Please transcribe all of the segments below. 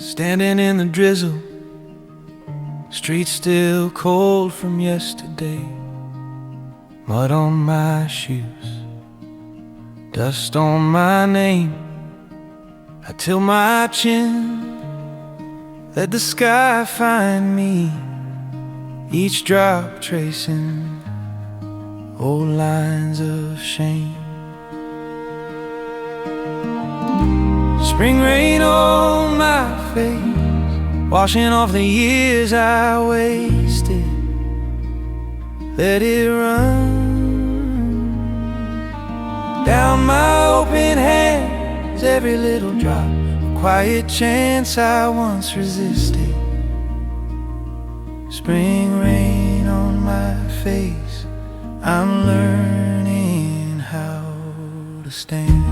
Standing in the drizzle, streets still cold from yesterday. Mud on my shoes, dust on my name. I tilt my chin, let the sky find me. Each drop tracing old lines of shame. Spring rain on my face, washing off the years I wasted. Let it run down my open hands, every little drop, a quiet chance I once resisted. Spring rain on my face, I'm learning how to stand.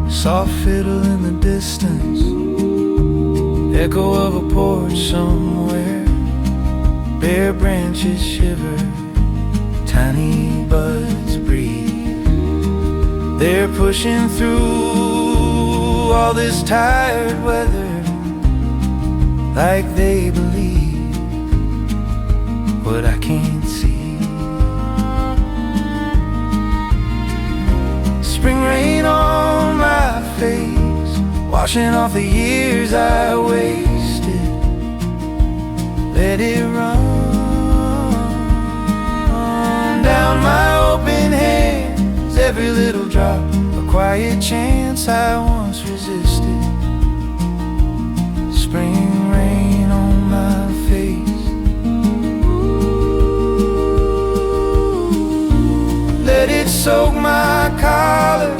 Soft fiddle in the distance, echo of a porch somewhere. Bare branches shiver, tiny buds breathe. They're pushing through all this tired weather, like they believe what I can't see. Spring rain on my face, washing off the years I wasted. Let it run down my open hands, every little drop, a quiet chance I once resisted. Spring rain on my face, let it soak my collar,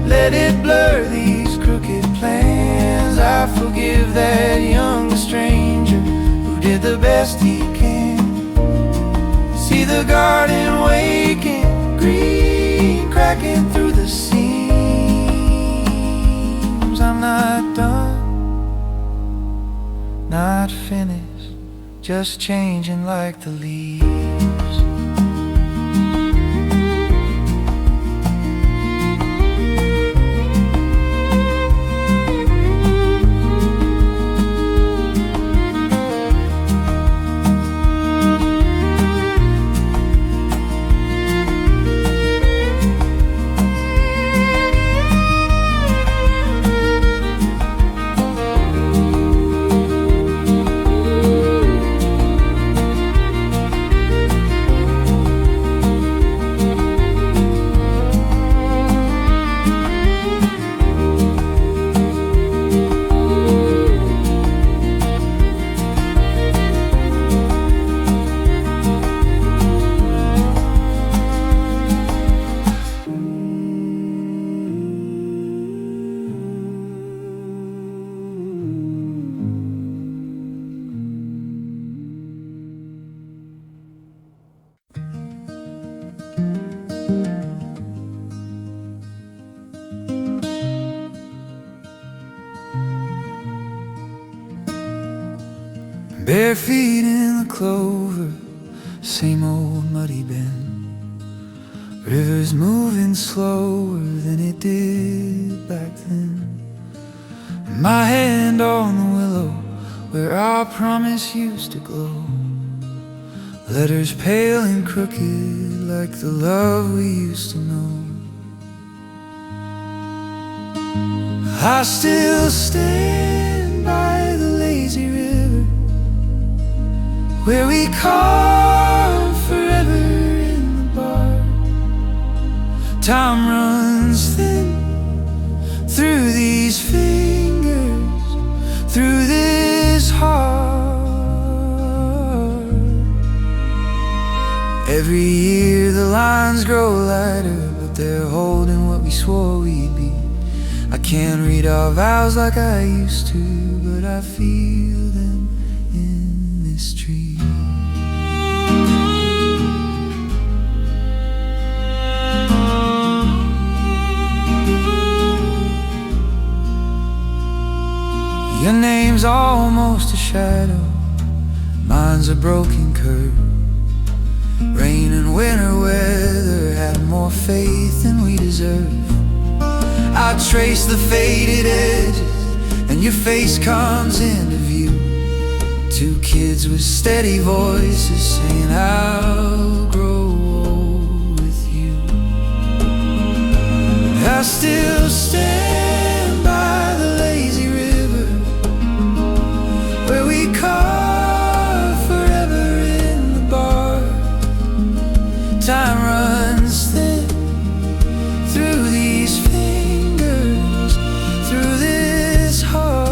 let it blur these crooked plans. I forgive that young stranger who did the best he can. See the garden waking, green cracking through the seams. I'm not done, not finished, just changing like the leaves. Bare feet in the clover, same old muddy bend. Rivers moving slower than it did back then. My hand on the willow where our promise used to glow. Letters pale and crooked like the love we used to know. I still stand by the lazy river where we carve forever in the bark. Time runs thin through these fingers, through this heart. Every year the lines grow lighter, but they're holding what we swore we'd be. I can't read our vows like I used to, but I feel them in this tree. Your name's almost a shadow Mine's a broken curve. Rain and winter weather had more faith than we deserve. I trace the faded edges and your face comes into view. Two kids with steady voices saying I'll grow old with you. I still stand by the lazy river where we carve forever in the bar. Time runs thin through these fingers, through this heart.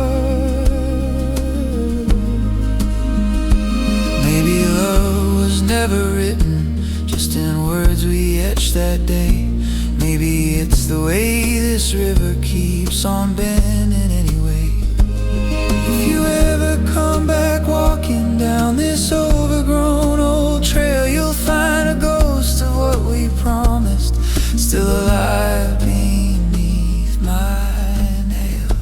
Maybe love was never written, just in words we etched that day. Maybe it's the way this river keeps on bending anyway. If you ever come back walking down this overgrown old trail, you'll find a ghost of what we promised still alive beneath my nails.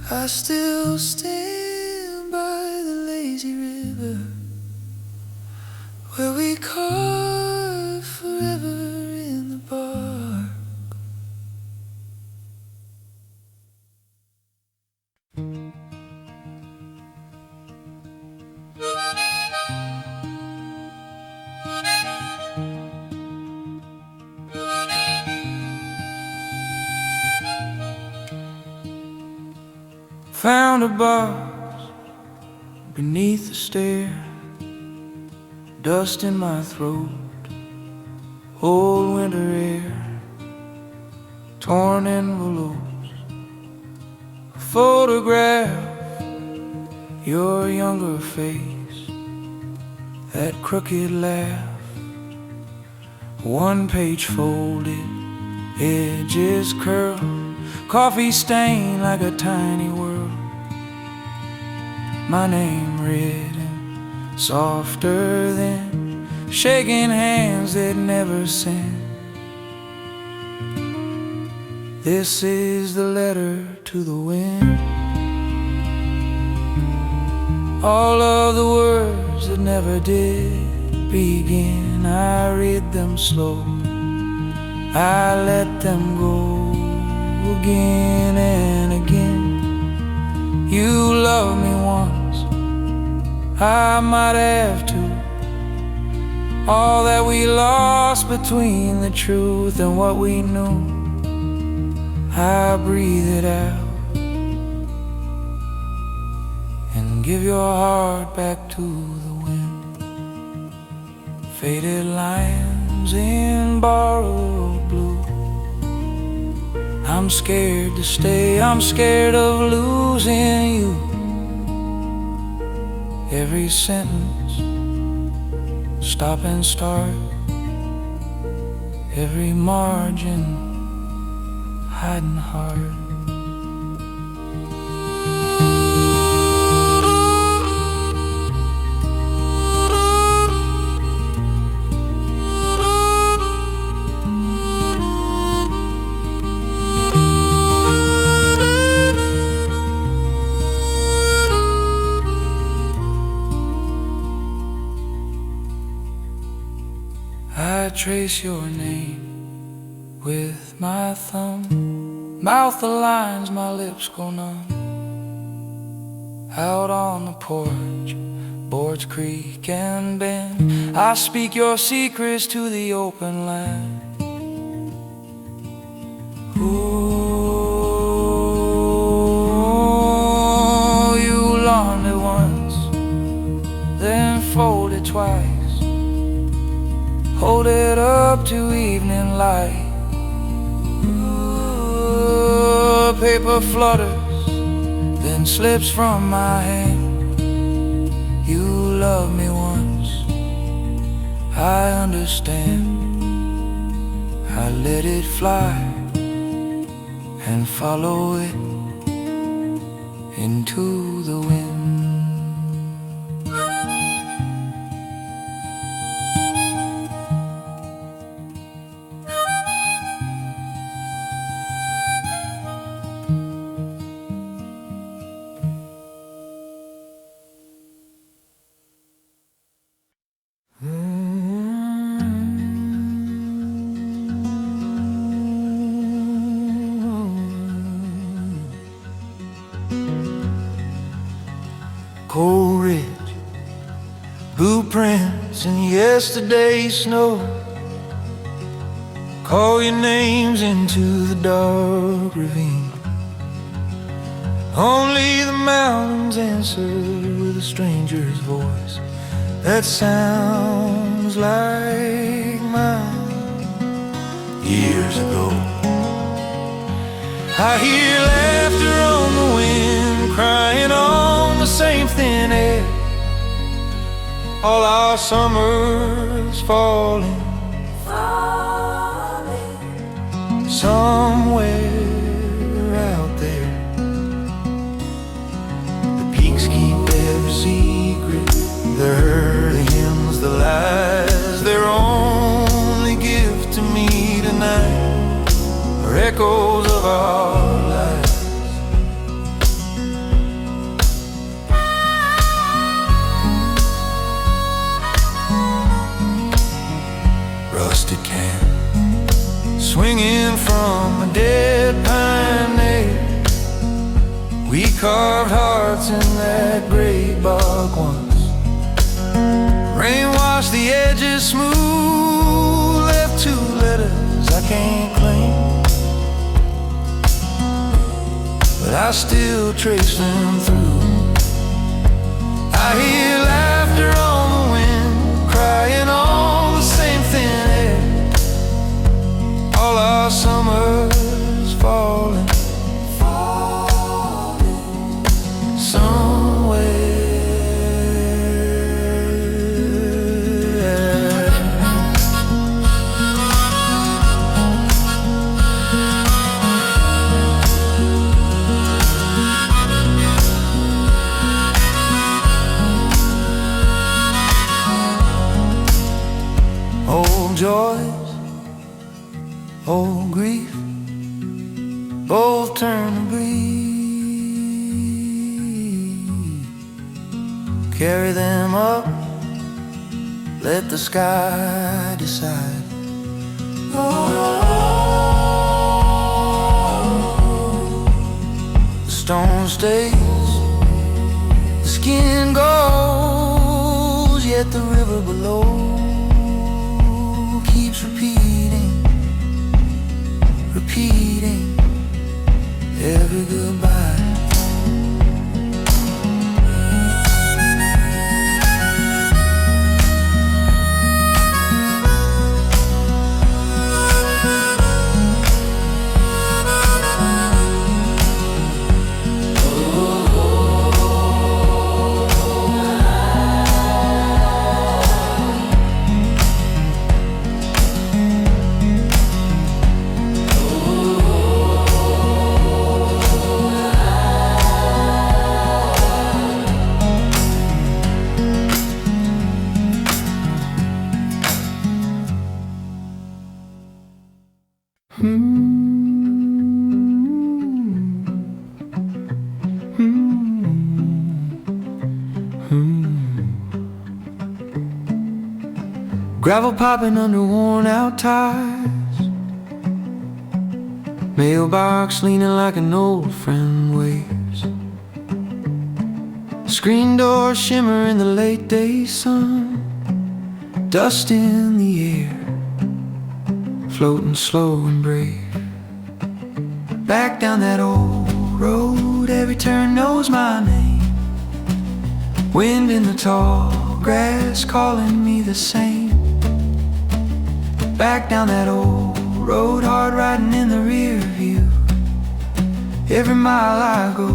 I still stand by the lazy river where we carve forever in the bark. Found a box beneath the stair, dust in my throat, old winter air, torn envelopes, a photograph, your younger face, that crooked laugh, one page folded, edges curled, coffee stained like a tiny world. My name written softer than shaking hands that never sent. This is the letter to the wind. All of the words that never did begin, I read them slow, I let them go again and again. You loved me once, I might have to. All that we lost between the truth and what we knew, I breathe it out and give your heart back to the wind. Faded lines in borrowed blue. I'm scared to stay, I'm scared of losing you. Every sentence, stop and start. Every margin, hiding heart. I trace your name with my thumb, mouth the lines, my lips go numb. Out on the porch, boards creak and bend, I speak your secrets to the open land. Ooh, you longed it once, then folded twice. Hold it up to evening light. Ooh, paper flutters, then slips from my hand. You loved me once, understand. I let it fly and follow it into the wind. Cold Ridge, blueprints in yesterday's snow, call your names into the dark ravine. Only the mountains answer with a stranger's voice that sounds like mine. Years ago, I hear laughter on the wind, crying on the same thin air. All our summers falling, somewhere out there. The peaks keep every secret, the hymns, the lies. Their only gift to me tonight are echoes of our lives. Rusted can swinging from a dead pine nail. We carved hearts in that great bark once. Rain washed the edges smooth, left 2 letters I can't claim, but I still trace them through. I hear laughter on the wind, crying on the same thin air. All our summers falling, somewhere. Old joys, old grief, both turn to breathe. Carry them up, let the sky decide. The stone stays, the skin goes, yet the river below keeps repeating, repeating every goodbye. Gravel popping under worn out tires, mailbox leaning like an old friend waves, screen door shimmer in the late day sun, dust in the air, floating slow and brave. Back down that old road, every turn knows my name, wind in the tall grass calling me the same. Back down that old road, hard riding in the rear view. Every mile I go,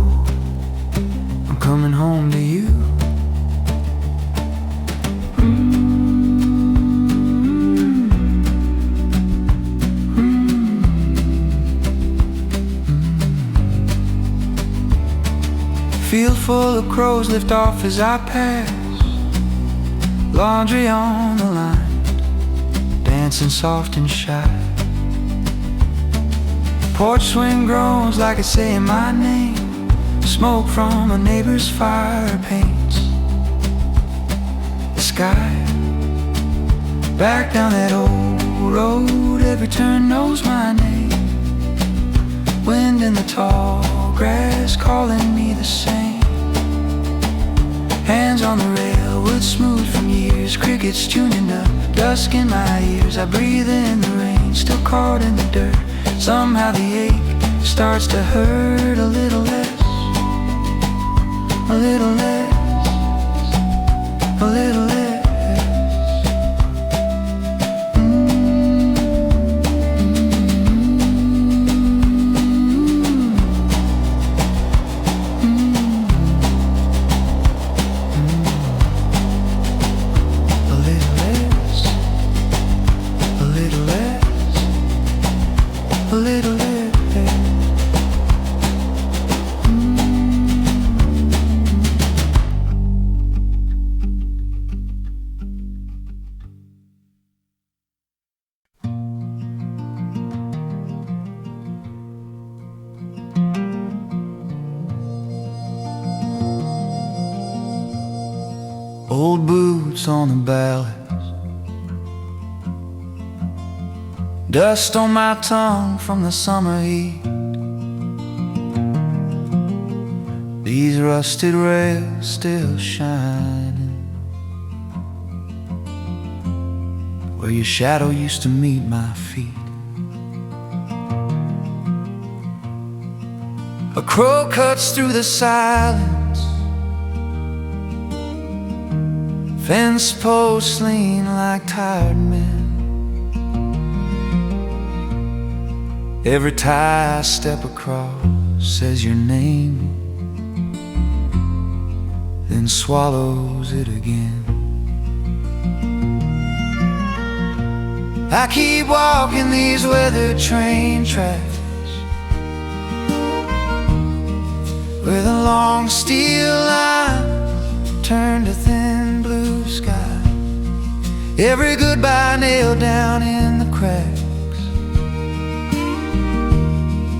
I'm coming home to you. field full of crows lift off as I pass. Laundry on the line, dancing soft and shy. Porch swing groans like it's saying my name. Smoke from a neighbor's fire paints the sky. Back down that old road, every turn knows my name. Wind in the tall grass calling me the same. Hands on the rail, wood smooth from years. Crickets tuning up, dusk in my ears. I breathe in the rain, still caught in the dirt. Somehow the ache starts to hurt a little less. A little less, a little less. A little less. Old boots on the ballads, dust on my tongue from the summer heat. These rusted rails still shining where your shadow used to meet my feet. A crow cuts through the silence, fence posts lean like tired men. Every tie I step across says your name, then swallows it again. I keep walking these weathered train tracks where the long steel lines turn to thin blue sky. Every goodbye nailed down in the cracks,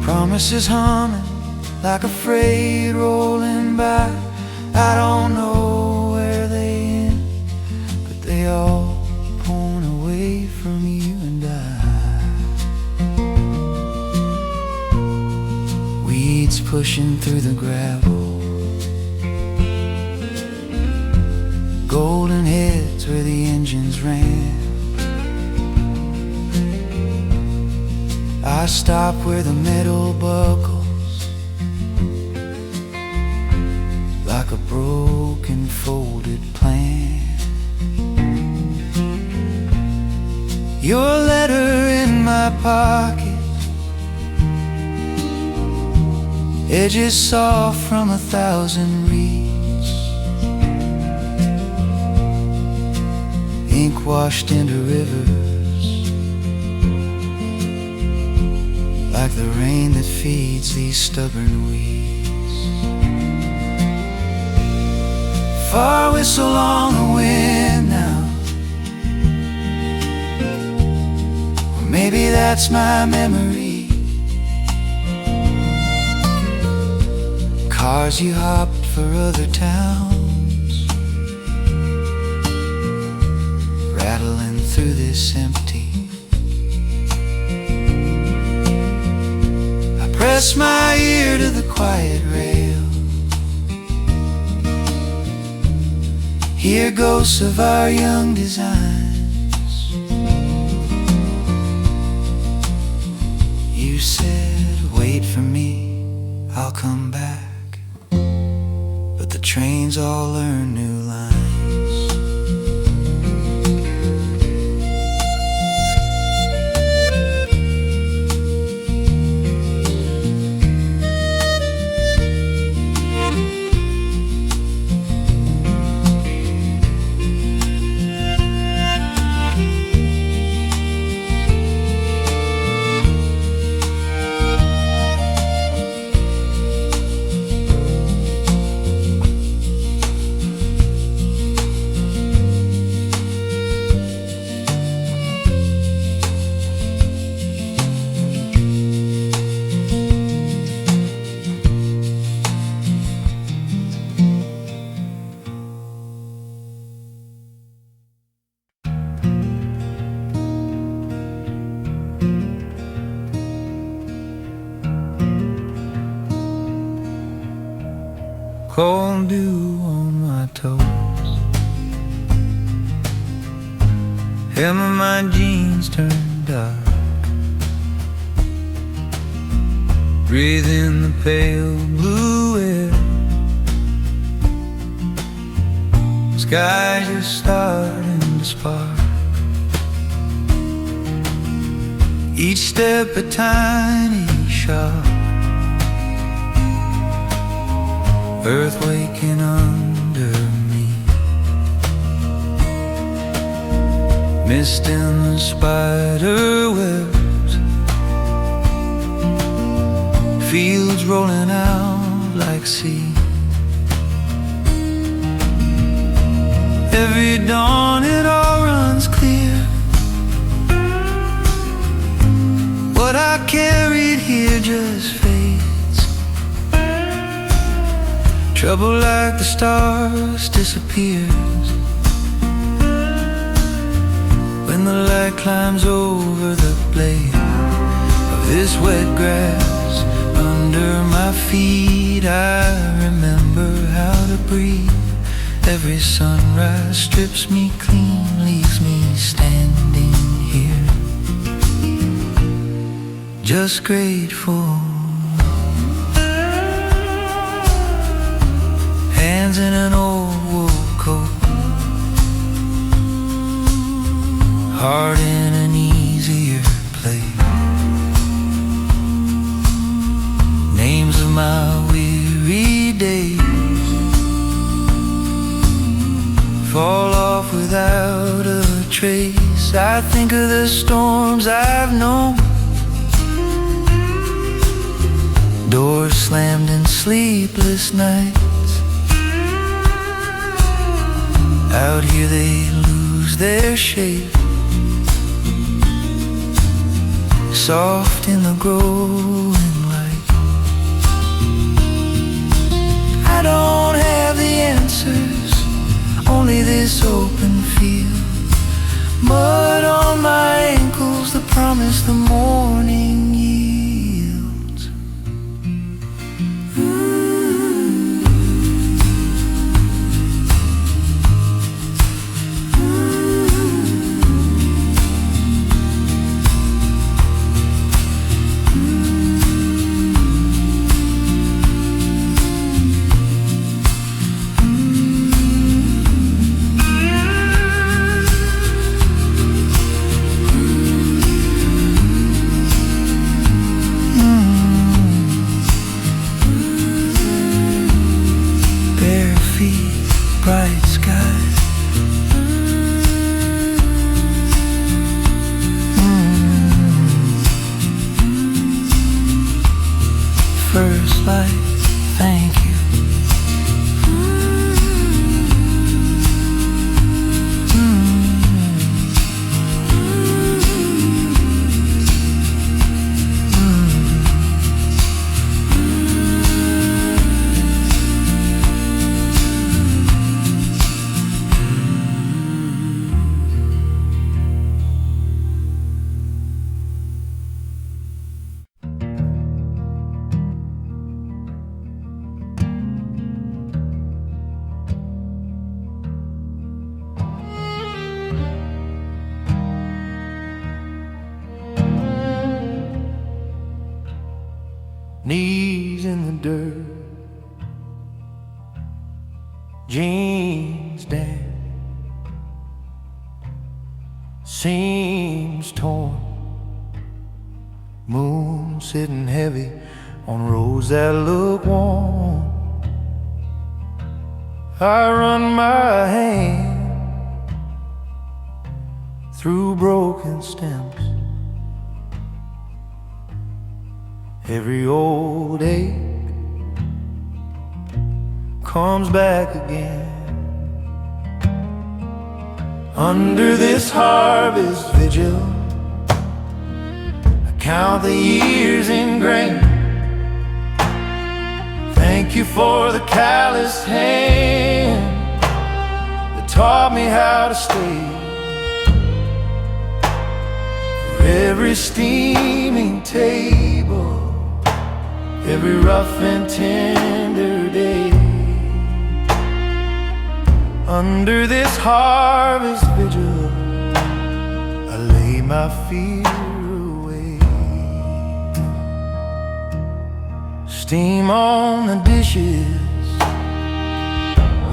promises humming like a freight rolling by. I don't know where they end, but they all point away from you and I. Weeds pushing through the gravel, golden heads where the engines ran. I stop where the metal buckles like a broken folded plan. Your letter in my pocket, edges soft from 1,000 reeds, ink washed into rivers like the rain that feeds these stubborn weeds. Far whistle on the wind now, or maybe that's my memory. Cars you hopped for other towns, rattling through this empty. Press my ear to the quiet rail, hear ghosts of our young designs. You said, wait for me, I'll come back, but the trains all learn new lines. cold dew on my toes. Hem of my jeans turned dark, breathe in the pale blue air. Sky just starting to spark. Each step a tiny shock, earth waking under me. Mist in the spider webs, fields rolling out like sea. Every dawn it all runs clear. What I carried here just fades. Trouble like the stars disappears when the light climbs over the blade of this wet grass under my feet. I remember how to breathe. Every sunrise strips me clean, leaves me standing here, just grateful. Hands in an old wool coat, heart in an easier place. Names of my weary days fall off without a trace. I think of the storms I've known, doors slammed in sleepless nights. Out here they lose their shape, soft in the growing light. I don't have the answers, only this open field, mud on my ankles, the promise the morning yields. Bright skies, first light, thank you. Knees in the dirt, jeans damp, seams torn, moon sitting heavy on roads that look warm. I run my hand through broken stems, every old ache comes back again. Under this harvest vigil, I count the years in grain. Thank you for the calloused hand that taught me how to stay. For every steaming table, every rough and tender day, Under this harvest vigil, I lay my fear away. Steam on the dishes,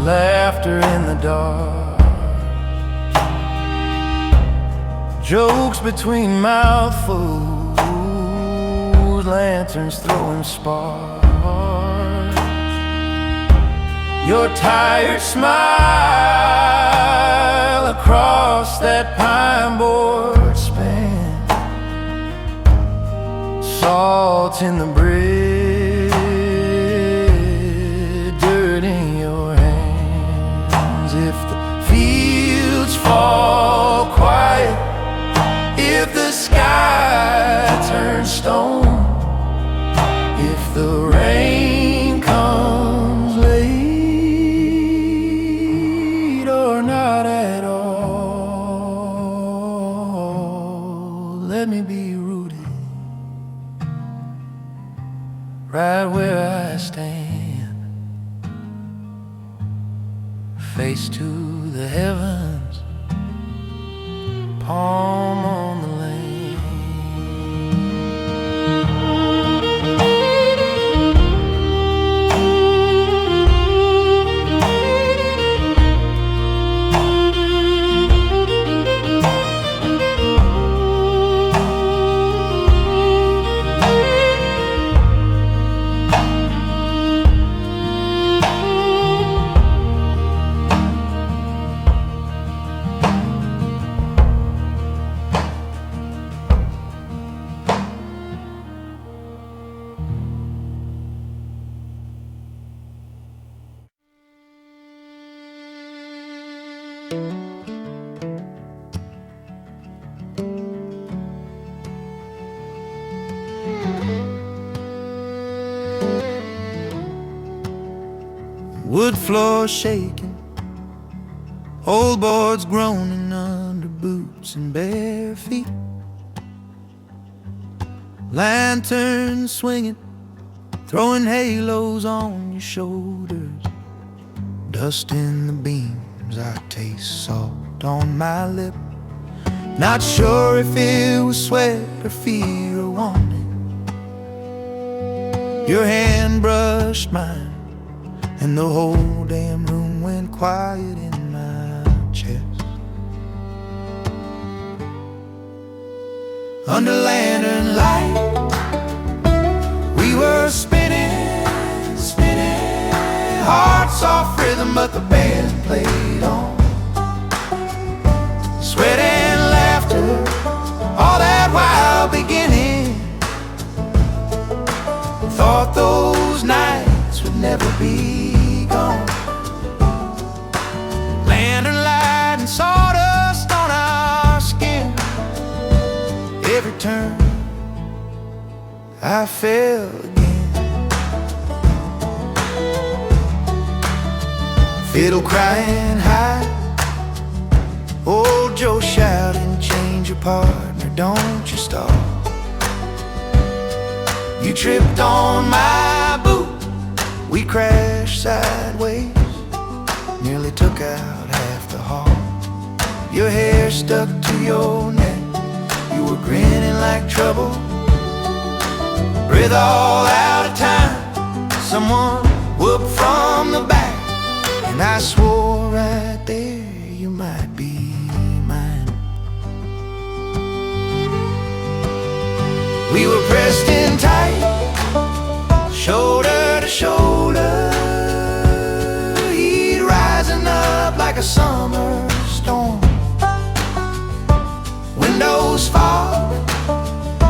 laughter in the dark, jokes between mouthfuls, lanterns throwing sparks. Your tired smile across that pine board span, salt in the bread, dirt in your hands. If the fields fall quiet, if the sky turns stone, if the rain comes late or not at all, let me be rooted right where I stand, face to the heavens, palm on the land. Wood floor shaking, old boards groaning under boots and bare feet, lanterns swinging, throwing halos on your shoulders, dust in the beams. I taste salt on my lip, not sure if it was sweat or fear or wanting. Your hand brushed mine, and the whole damn room went quiet in my chest. Under lantern light, we were spinning, spinning, hearts off rhythm, but the band played on. Sweat and laughter, all that while beginning. Thought those nights would never be gone. Lantern light and sawdust on our skin. Every turn I fell again. Fiddle crying high, old Joe shouting, change your partner, don't you stop. You tripped on my boot, we crashed sideways, nearly took out half the hall. Your hair stuck to your neck, you were grinning like trouble. Breath all out of time, someone whooped from the back, and I swore right there you might be mine. We were pressed in tight, shoulder to shoulder, heat rising up like a summer storm. Windows fog,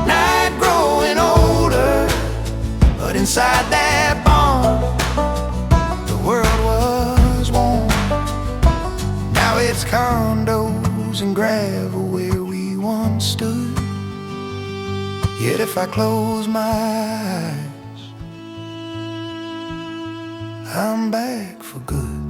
night growing older, but inside that barn, the world was warm. Now it's condos and gravel where we once stood. Yet if I close my eyes, I'm back for good.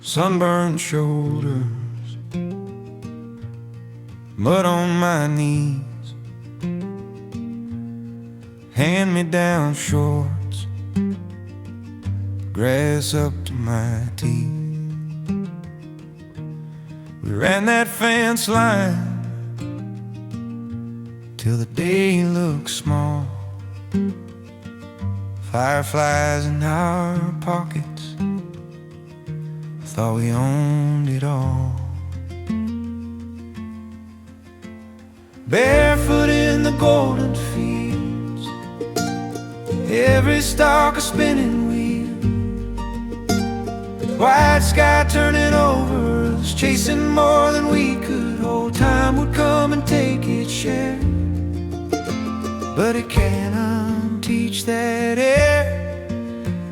sunburned shoulders, mud on my knees, hand-me-down shorts, grass up to my teeth. We ran that fence line till the day looked small. Fireflies in our pockets, thought we owned it all. Barefoot in the golden fields, every stalk a spinning wheel, white sky turning over us, chasing more than we could hold. Time would come and take its share, but it can't unteach that air.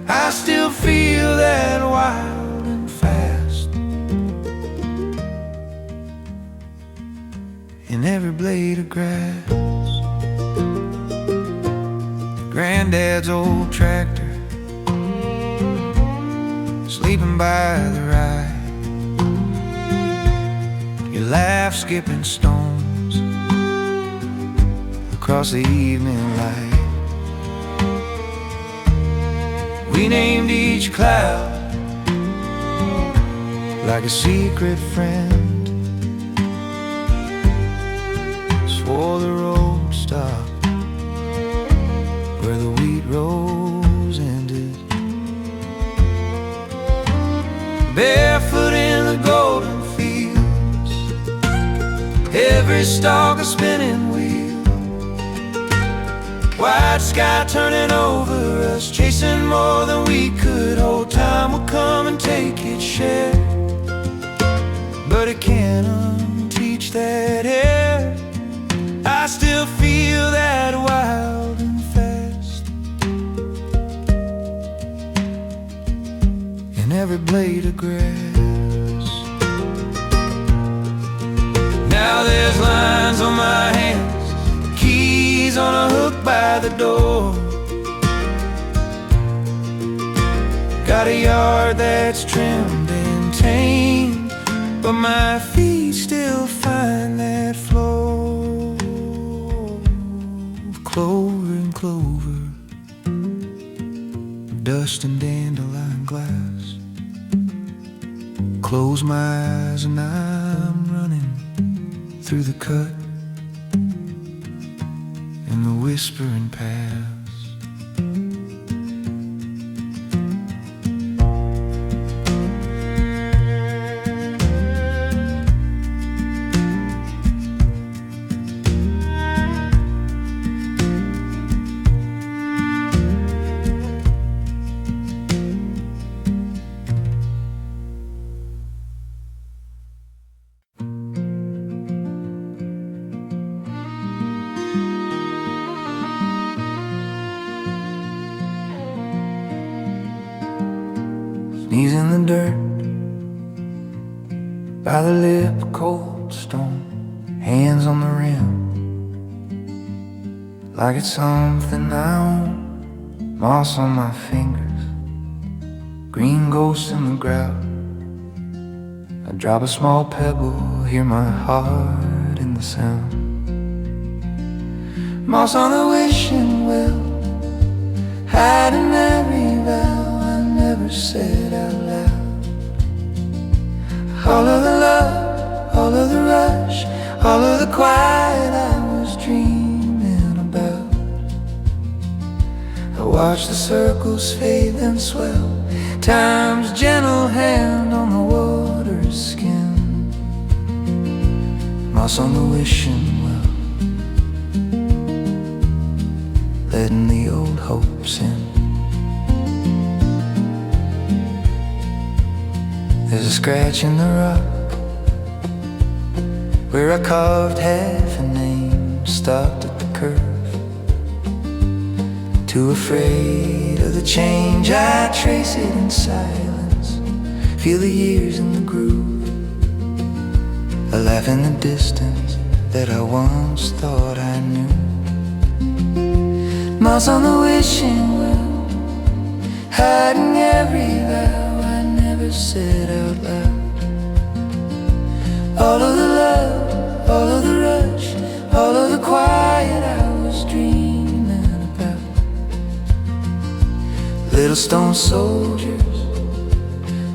I still feel that wild and fast in every blade of grass. Granddad's old tractor, sleeping by the ride. You laugh skipping stones across the evening light. We named each cloud like a secret friend, swore the road stopped where the wheat rows ended. Barefoot in the golden fields, every stalk a spinning wheel, white sky turning over us, chasing more than we could hold. Time will come and take its share, but it can't unteach that air. I still feel that wild and fast in every blade of grass. Now there's lines on my hands, keys on a hook by the door. Got a yard that's trimmed and tamed, but my feet still find that floor of clover and clover, dust and dandelion glass. Close my eyes and I'm running through the cut in the whispering paths. Knees in the dirt by the lip of cold stone, hands on the rim like it's something I own. Moss on my fingers, green ghosts in the grout. I drop a small pebble, hear my heart in the sound. Moss on the wishing well, hiding every vow I never said out loud. All of the love, all of the rush, all of the quiet I was dreaming about. I watch the circles fade and swell, time's gentle hand on the water's skin. Moss on the wishing well, letting the old hopes in. There's a scratch in the rock where I carved half a name, stopped at the curve. Too afraid of the change, I trace it in silence, feel the years in the groove. I laugh in the distance that I once thought I knew. Moss on the wishing well, hiding every vow I never never said out loud. All of the love, all of the rush, all of the quiet I was dreaming about. Little stone soldiers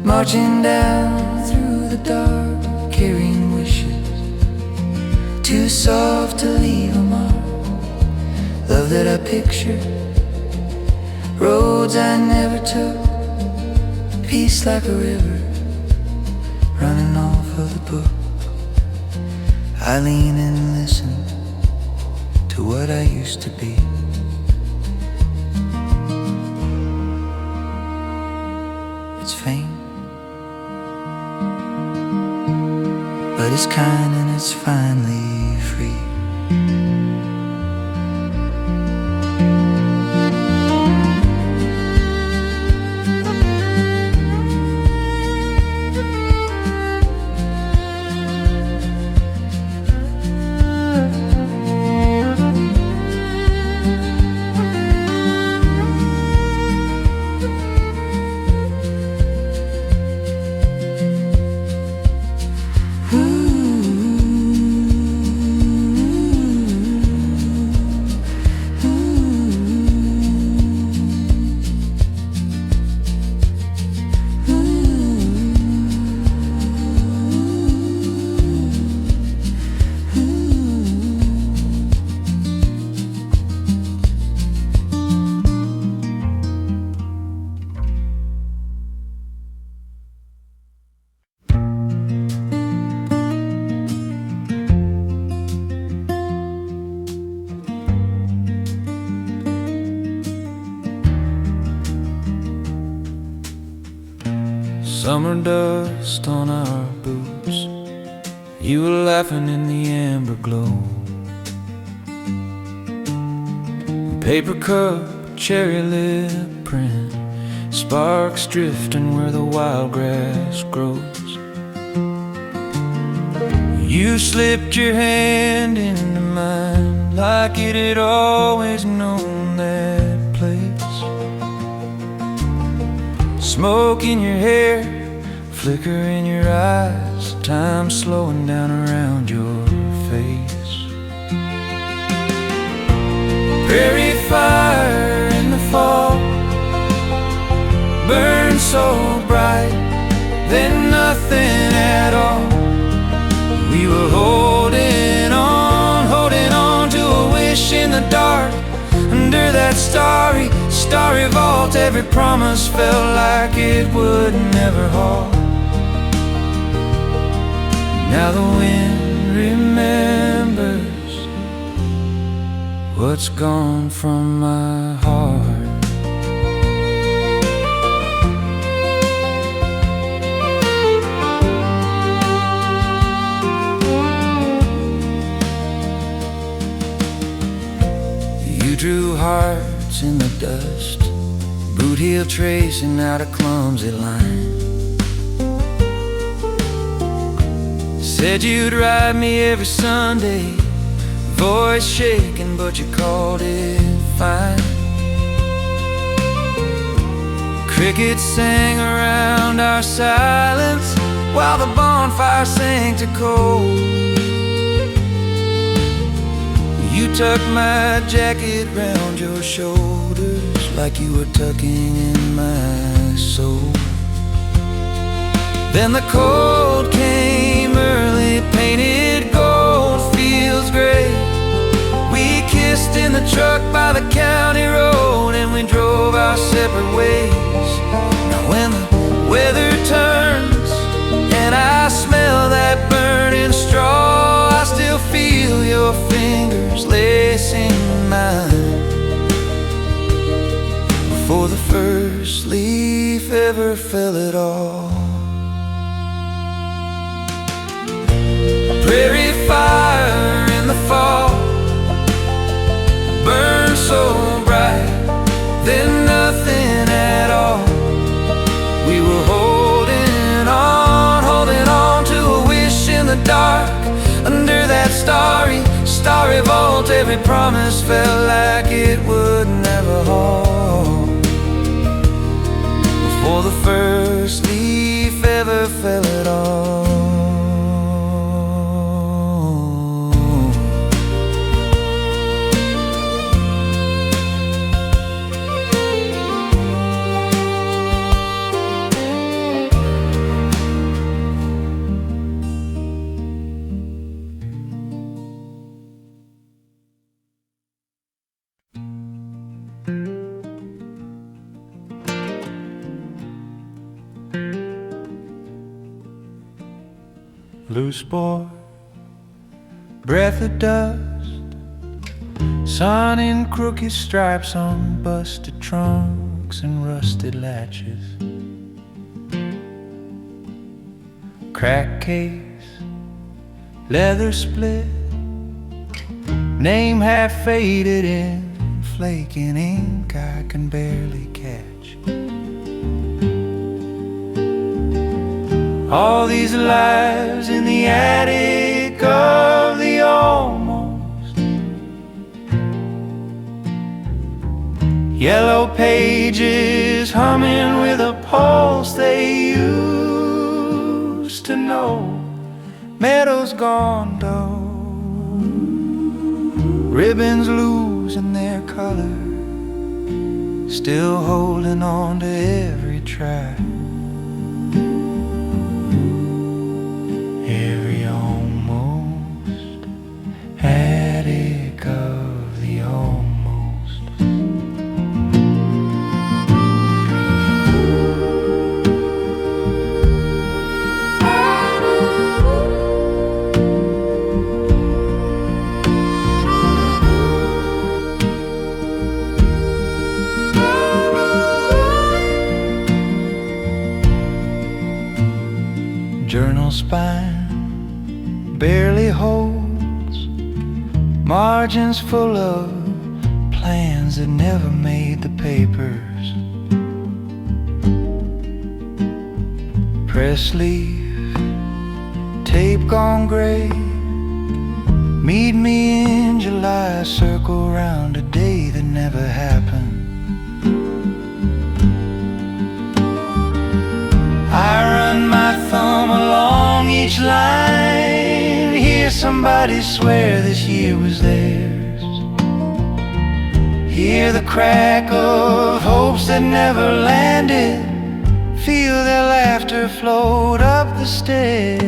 marching down through the dark, carrying wishes too soft to leave a mark. Love that I pictured, roads I never took, peace like a river running off of the book. I lean and listen to what I used to be. It's faint, but it's kind and it's finally free. Summer dust on our boots, you were laughing in the amber glow. Paper cup, cherry lip print, sparks drifting where the wild grass grows. You slipped your hand into mine like it had always known that place. Smoke in your hair, flicker in your eyes, time slowing down around your face. Prairie fire in the fall burned so bright, then nothing at all. We were holding on to a wish in the dark. Under that starry vault, every promise felt like it would never halt. Now the wind remembers what's gone from my heart. You drew hearts in the dust, boot heel tracing out a clumsy line. Said you'd ride me every Sunday, voice shaking but you called it fine. Crickets sang around our silence while the bonfire sank to cold. You tucked my jacket round your shoulders like you were tucking in my soul. Then the cold came early, painted gold fields gray. We kissed in the truck by the county road and we drove our separate ways. Now when the weather turns and I smell that burning straw, I still feel your fingers lacing mine. Before the first leaf ever fell at all. Prairie fire in the fall burned so bright, then nothing at all. We were holding on to a wish in the dark. Under that starry vault, every promise felt like it would never halt. Before the first leaf fell at all. Loose boy, breath of dust, sun in crooked stripes on busted trunks and rusted latches. Crack case, leather split, name half faded in flaking ink I can barely catch. All these lives in the attic of the almost. Yellow pages humming with a pulse they used to know. Meadows gone dull, ribbons losing their color, still holding on to every track. Every almost, attic of the almost. Journal spine barely holds, margins full of plans that never made the papers. Press leaf, tape gone gray, meet me in July, circle round a day that never happened. I run my thumb along each line, hear somebody swear this year was theirs, hear the crack of hopes that never landed, feel their laughter float up the stairs.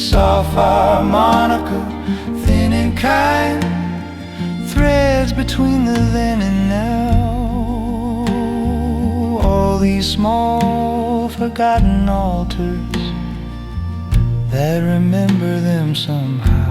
Soft harmonica, thin and kind, threads between the then and now. All these small forgotten altars that remember them somehow.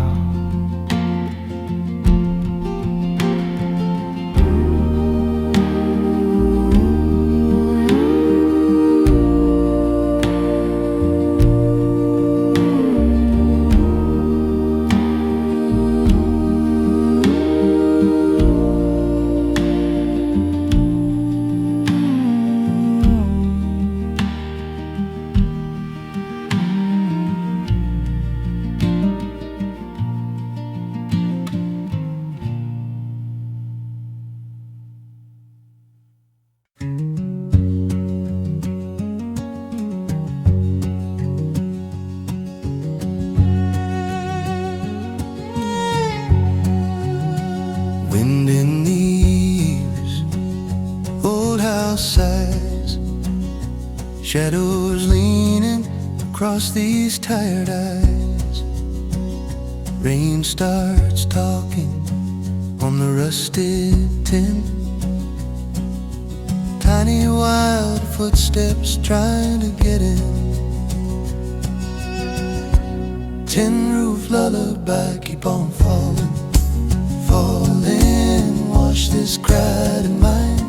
Wind in the eaves, old house sighs, shadows leaning across these tired eyes. Rain starts talking on the rusted tin, tiny wild footsteps trying to get in. Tin roof lullaby, keep on falling, falling, wash this crowded mind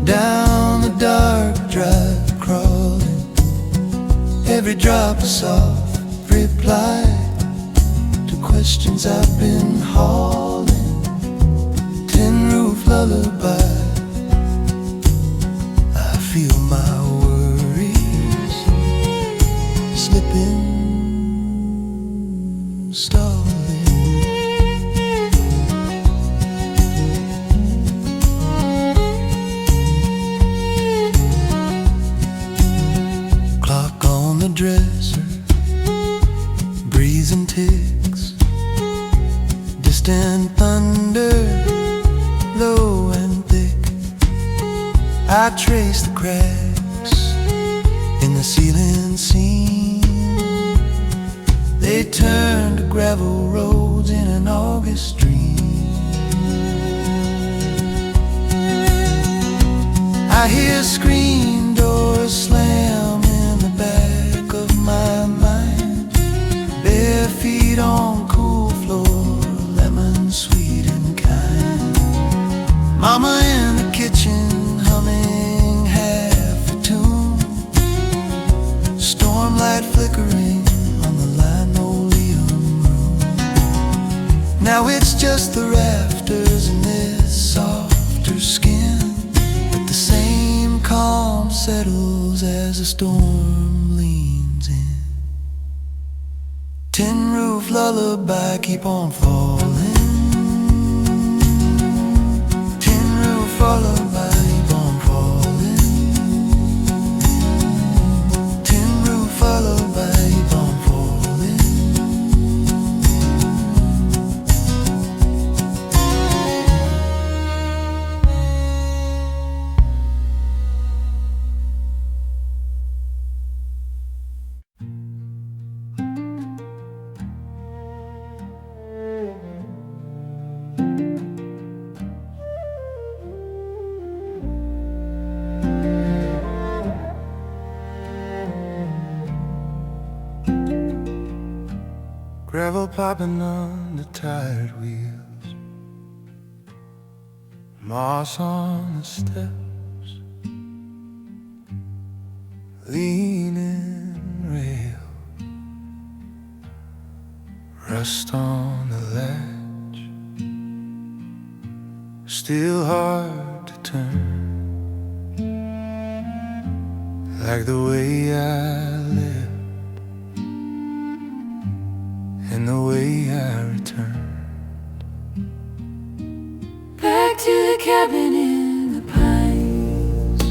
down the dark drive, crawling, every drop a soft reply to questions I've been hauling. Tin roof lullaby, I feel my worries slipping, stalling. the dresser, breeze and ticks, distant thunder, low and thick. I trace the cracks in the ceiling seam. They turn to gravel roads in an August dream. I hear screen doors slam in the back of my mind. Bare feet on cool floor, lemon sweet and kind. Mama in the kitchen humming half a tune. Stormlight flickering on the linoleum room. Now it's just the rafters and this softer skin. The same calm settles as the storm leans in. Tin roof lullaby, keep on falling. Tin roof lullaby, keep on falling. Tin roof lullaby, keep on falling. Gravel popping on the tired wheels, moss on the steps, leaning rail, rust on the latch, still hard to turn, like the way I live and the way I returned. Back to the cabin in the pines,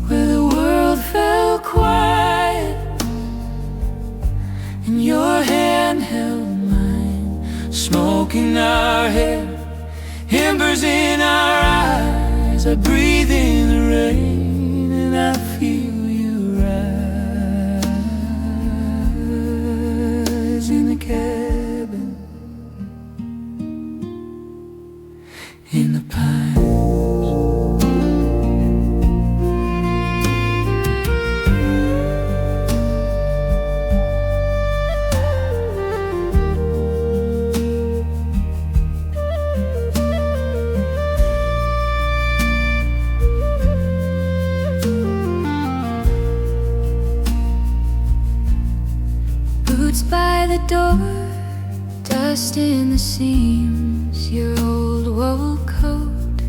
where the world fell quiet, and your hand held mine, smoke in our hair, embers in our eyes. I breathe in the rain and I feel you rise in the cabin in the pines. Boots by the door, dust in the seams, your old wool coat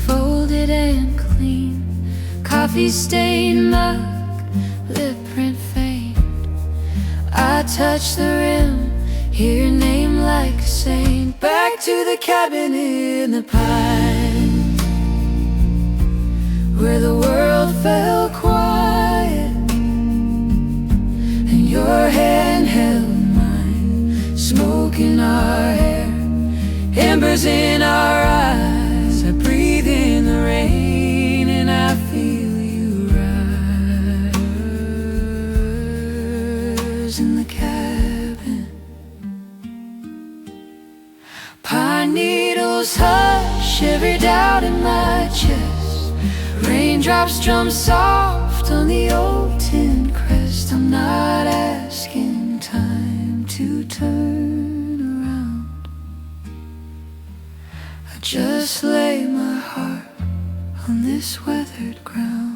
folded and clean, coffee stained mug, lip print faint. I touch the rim, hear your name like a saint. Back to the cabin in the pines, where the world fell quiet, and your hand held mine, smoke in our hair, embers in our eyes. I breathe in the rain and I feel you rise in the cabin. Pine needles hush every doubt in my chest, raindrops drum soft on the old tin crest. I'm not asking time to turn around, I just lay my heart on this weathered ground.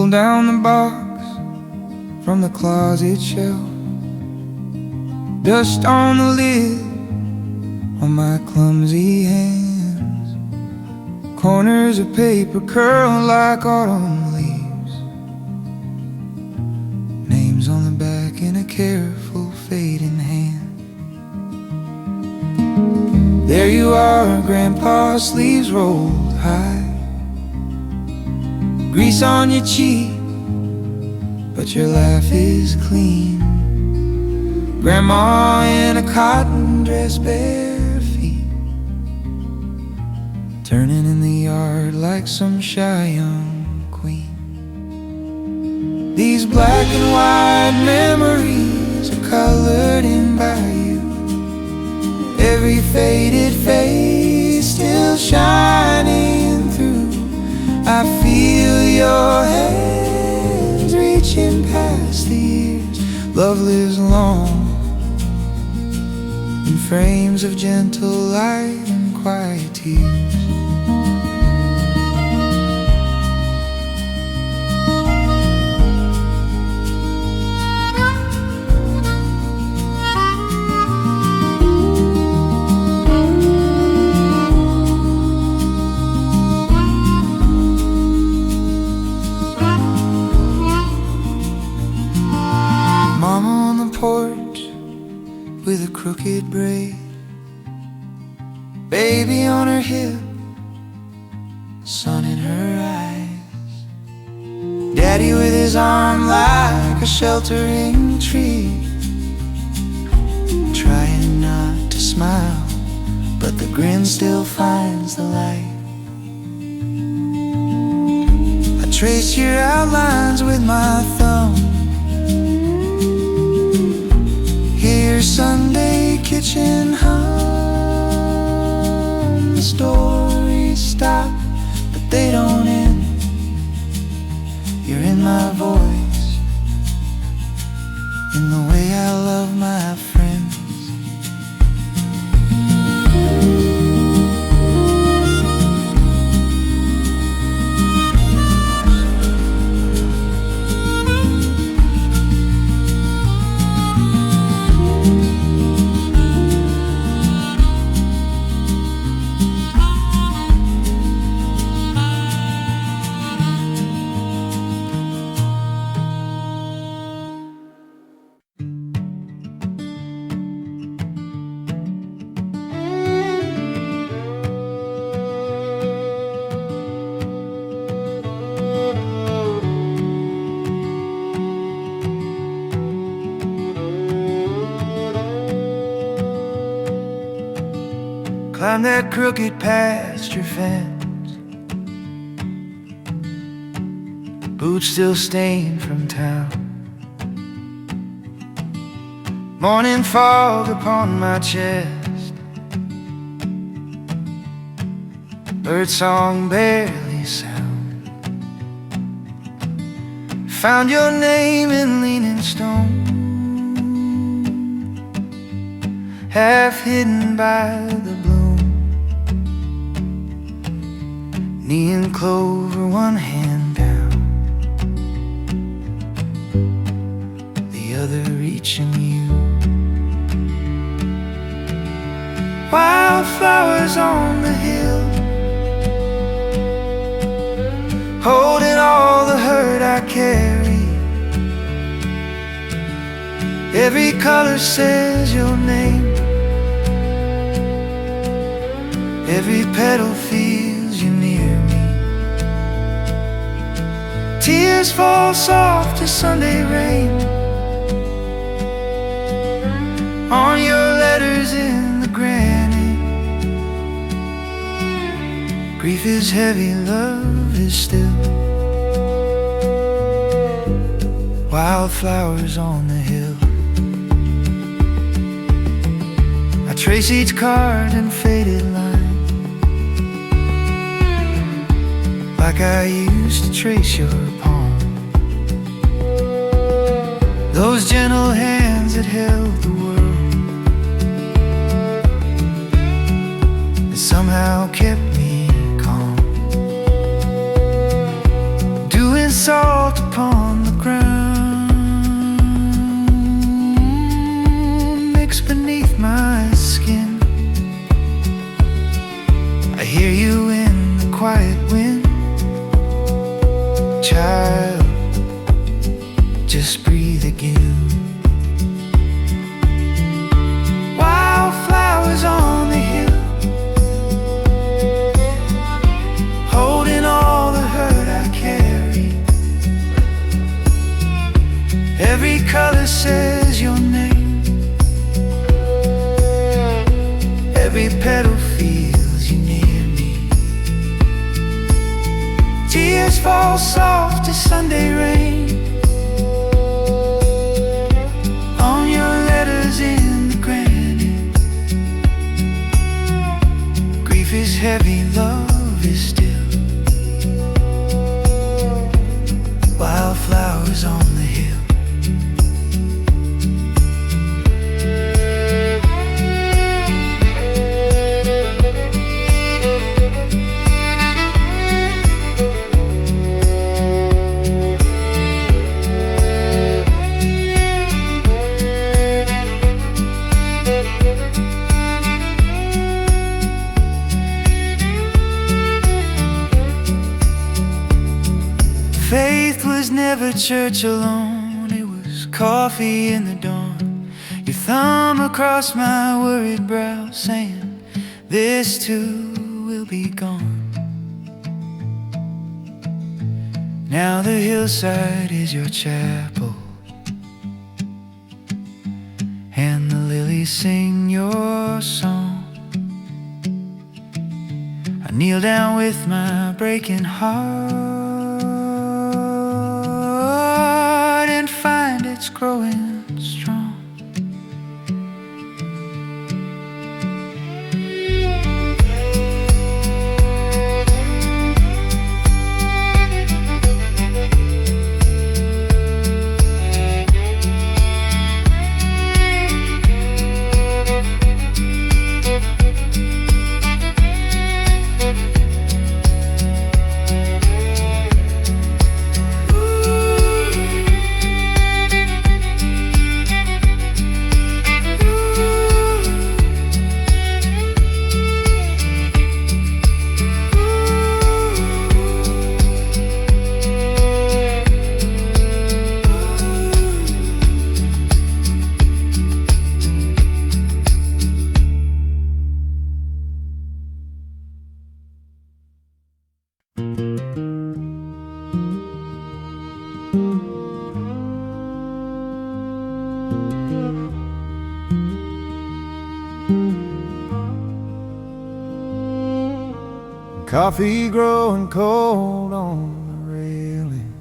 Pull down the box from the closet shelf. Dust on the lid on my clumsy hands. Corners of paper curl like autumn leaves. Names on the back in a careful fading hand. There you are, Grandpa, sleeves rolled high. Grease on your cheek, but your laugh is clean. Grandma in a cotton dress, bare feet, turning in the yard like some shy young queen. These black and white memories are colored in by you. Every faded face still shining through. I feel your hands reaching past the years. Love lives long in frames of gentle light and quiet tears. Porch with a crooked braid, baby on her hip, sun in her eyes. Daddy with his arm like a sheltering tree, trying not to smile, but the grin still finds the light. I trace your outlines with my thumb. Hear Sunday kitchen hum. The stories stop, but they don't end. You're in my voice, in the way I love my friends. Climb that crooked pasture fence, boots still stained from town. Morning fog upon my chest, birdsong barely sound. Found your name in leaning stone, half hidden by the bloom. Knee and clover, one hand down, the other reaching you. Wildflowers on the hill, holding all the hurt I carry. Every color says your name, every petal feels you near me. Tears fall soft as Sunday rain on your letters in the granite. Grief is heavy, love is still. Wildflowers on the hill. I trace each card and faded line, like I used to trace your palm. Those gentle hands that held the world, that somehow kept me calm. Doing salt salt upon the ground, mixed beneath my skin. I hear you in the quiet wind. Child, just breathe again. Wildflowers on the hill, holding all the hurt I carry. Every color says your name, every petal feels you near me. Tears fall soft as Sunday rain on your letters in the granite. Grief is heavy, love is still. Wildflowers on the hill. Faith was never church alone, it was coffee in the dawn. Your thumb across my worried brow, saying, this too will be gone. Now the hillside is your chapel, and the lilies sing your song. I kneel down with my breaking heart and find it's growing strong. Coffee growing cold on the railing,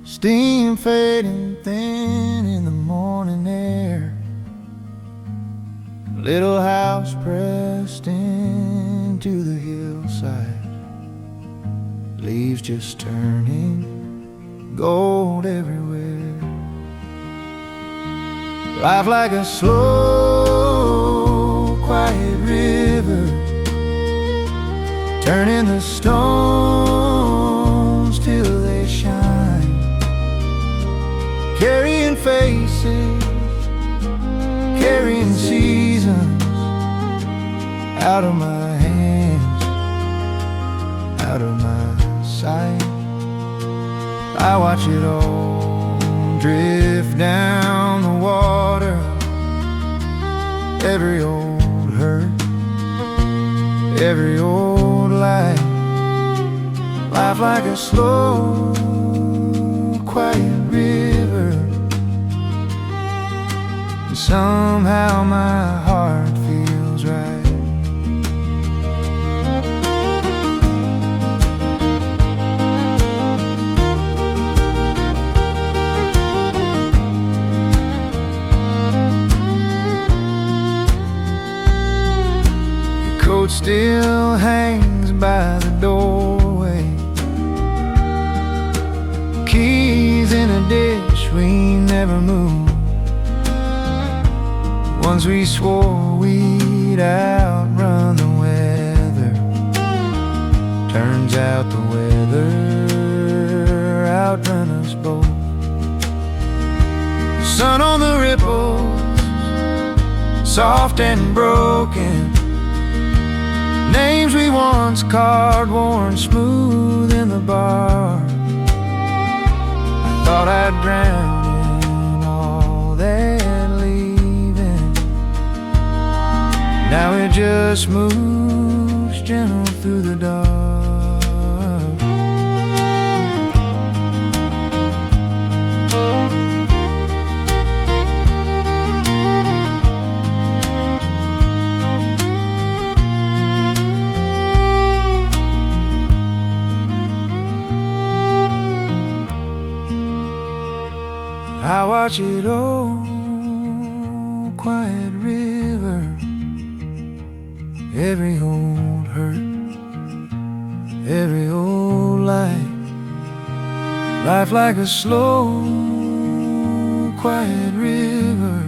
steam fading thin in the morning air. Little house pressed into the hillside, leaves just turning gold everywhere. Life like a slow, quiet river, turning the stones till they shine, carrying faces, carrying seasons out of my hands, out of my sight. I watch it all drift down the water, every old hurt, every old life. Life like a slow, quiet river, and somehow my heart feels right. Your coat still hangs by the doorway, keys in a dish we never moved. Once we swore we'd outrun the weather, turns out the weather outrun us both. Sun on the ripples, soft and broken. Names we once carved, worn smooth in the bar. I thought I'd drown in all that leaving. Now it just moves gentle through the dark. I watch it all, quiet river, every old hurt, every old light. Life like a slow, quiet river.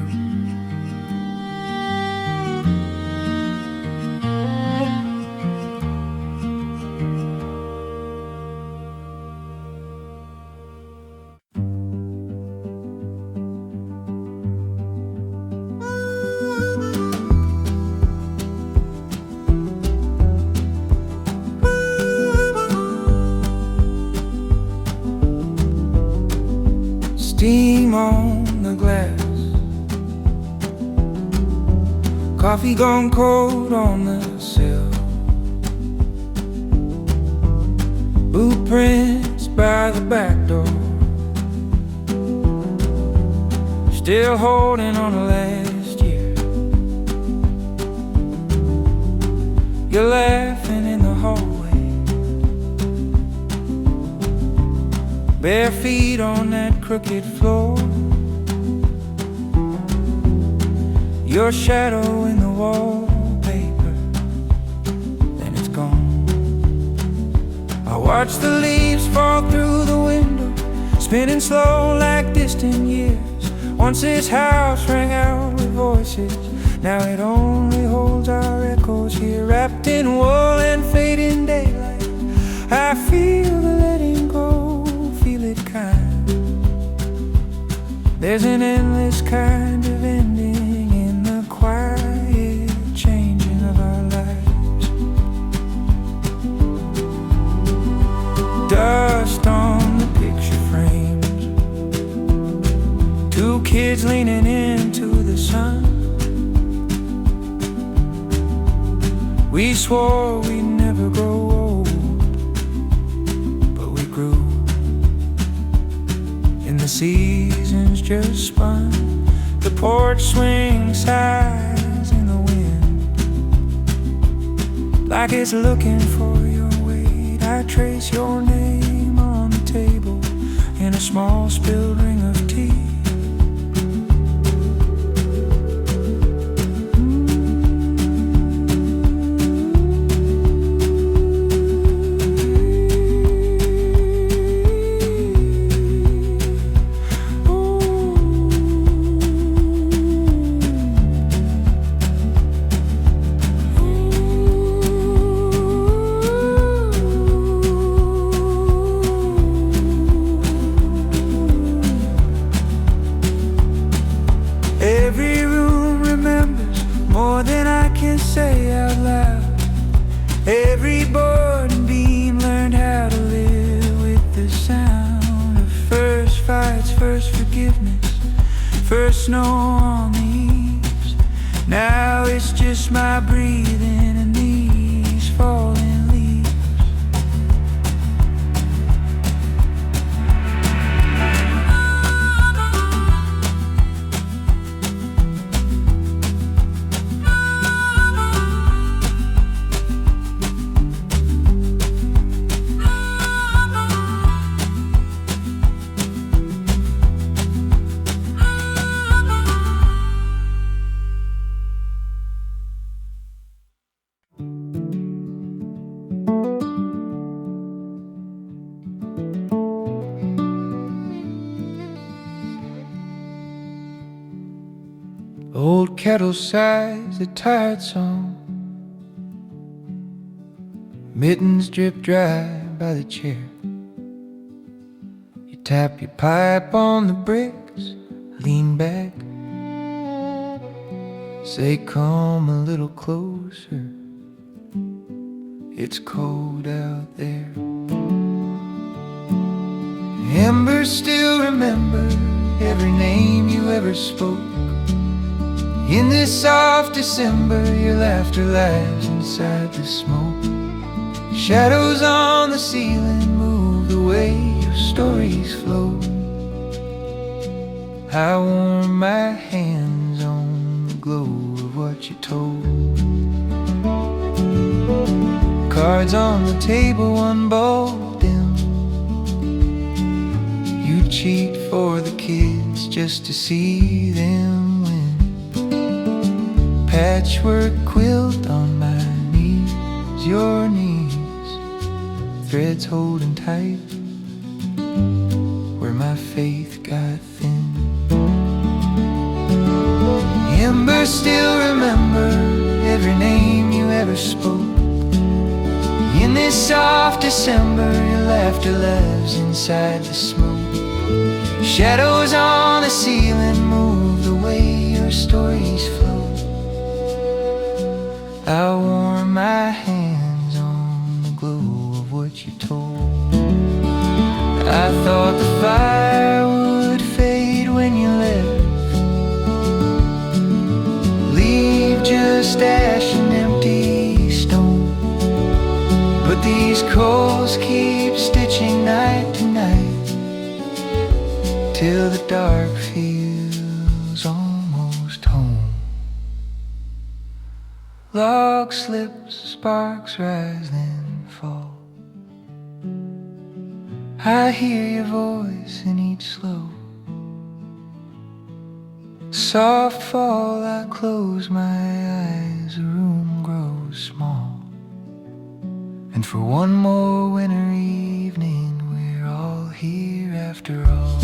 Steam on the glass, coffee gone cold on the sill, boot prints by the back door, still holding on to last year. You're laughing in the hallway, bare feet on that crooked floor. Your shadow in the wallpaper, then it's gone. I watch the leaves fall through the window, spinning slow like distant years. Once this house rang out with voices, now it only holds our echoes here, wrapped in wool and fading daylight. I feel the letting go, feel it kind. There's an endless kind of ending in the quiet changing of our lives. Dust on the picture frames, two kids leaning into the sun. We swore we'd never grow old, but we grew. And the seasons just spun, the porch swings sighs in the wind, like it's looking for your weight. I trace your name on the table in a small spilled ring of tea. Every room remembers more than I can say out loud. Every board and beam learned how to live with the sound of first fights, first forgiveness, first snow on the eaves. Now it's just my breathing and these falling leaves. Old kettle sighs a tired song, mittens drip dry by the chair. You Tap your pipe on the bricks, lean back, say come a little closer, it's cold out there. Embers still remember every name you ever spoke. In this soft December, your laughter lies inside the smoke. Shadows on the ceiling move the way your stories flow. I warm my hands on the glow of what you told. Cards on the table, one bulb dim. You cheat for the kids just to see them win. Patchwork quilt on my knees, your knees, threads holding tight where my faith got thin. Embers still remember every name you ever spoke. In this soft December, your laughter lives inside the smoke. Shadows on the ceiling move the way your stories flow. I warm my hands on the glow of what you told. I thought the fire would fade when you left, leave just ash and empty stone. But these coals keep stitching night to night, till the dark feels almost home. Log slips, sparks rise then fall. I hear your voice in each slow soft fall. I close my eyes, the room grows small, and for one more winter evening, we're all here after all.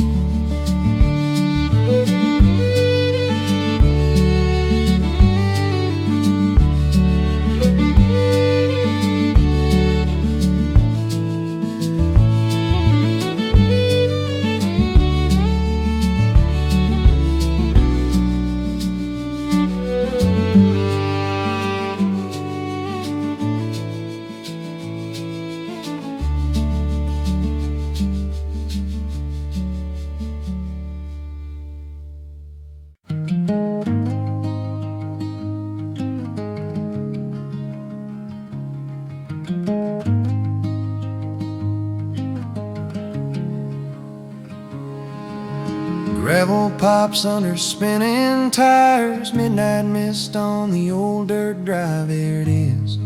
Gravel pops under spinning tires, midnight mist on the old dirt drive. There it is,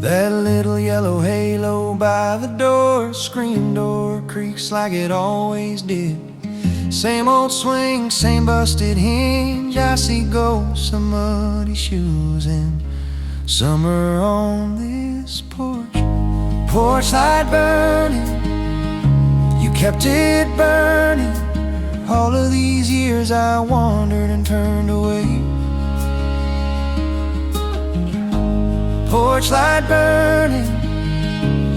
that little yellow halo by the door. Screen door creaks like it always did. Same old swing, same busted hinge. I see ghosts of muddy shoes in summer on this porch. Porch light burning, you kept it burning. All of these years I wandered and turned away. Porch light burning,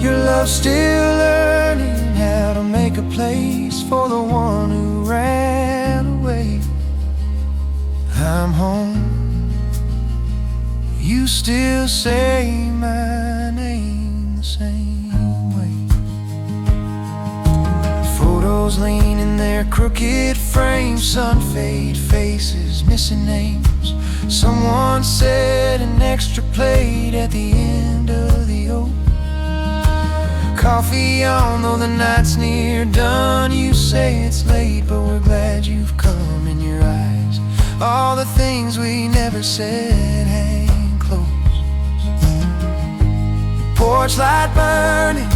your love still learning how to make a place for the one who ran away. I'm home, you still say my name the same way. Photos lean in their crooked frames, sun-fade faces, missing names. Someone said an extra plate at the end of the oak. Coffee on, though the night's near done. You say it's late, but we're glad you've come. In your eyes, all the things we never said hang close. Porch light burning,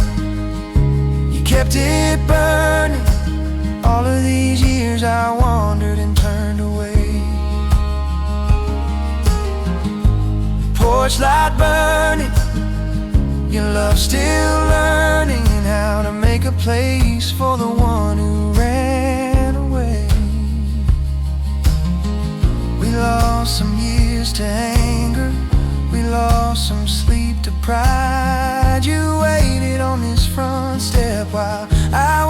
you kept it burning. All of these years I wandered and turned away. Porch light burning, your love still learning how to make a place for the one who ran away. We lost some years to anger, we lost some sleep to pride. You waited on this front step while I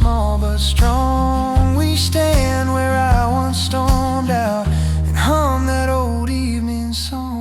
small but strong. We stand where I once stormed out and hum that old evening song.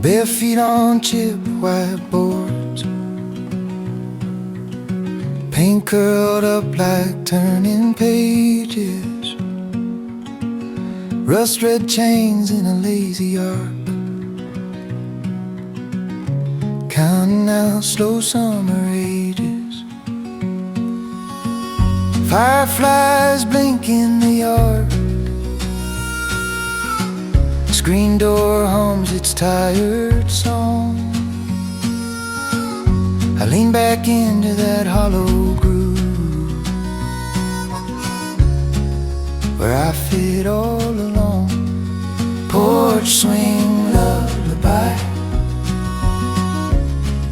Bare feet on chip whiteboards, paint curled up like turning pages, rust red chains in a lazy arc, counting out slow summer ages. Fireflies blink in the yard, screen door hums its tired song. I lean back into that hollow groove where I fit all along. Porch swing lullaby,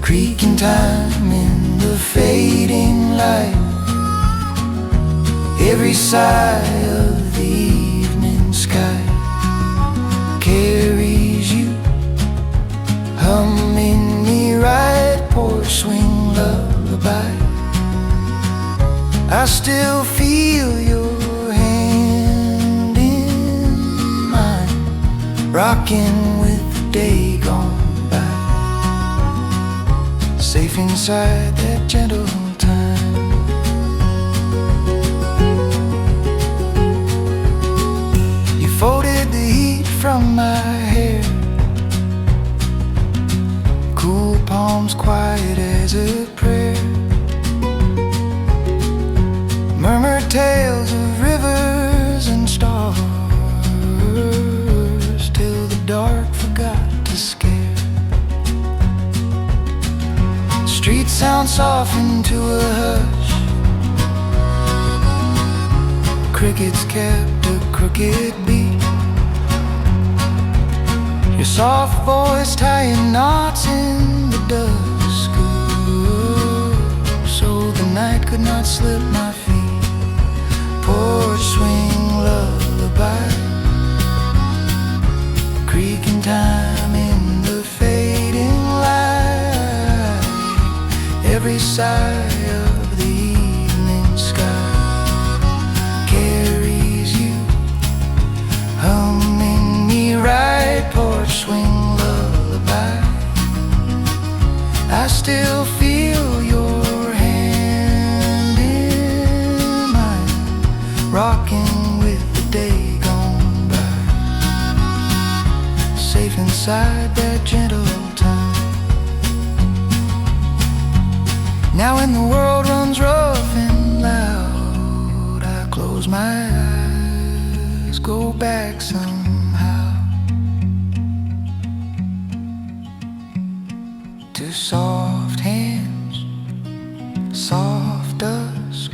creaking time in the fading light. Every sigh of the evening sky carries you, humming me right. Porch swing lullaby, I still feel your hand in mine, rocking with the day gone by, safe inside that gentle time. You folded the heat from my hair, cool palms quiet as a prayer, murmured tales of rivers and stars till the dark forgot to scare. Street sound softened to a hush, crickets kept a crooked beat, your soft voice tying knots in the dusk, so the night could not slip my feet. Porch swing lullaby, creaking time in the fading light. Every sigh of the evening sky carries you, humming me right. Porch swing lullaby, I still feel your hand in mine, rocking with the day gone by, safe inside that gentle time. Now when the world runs rough and loud, I close my eyes, go back somehow to soft hands, soft dusk,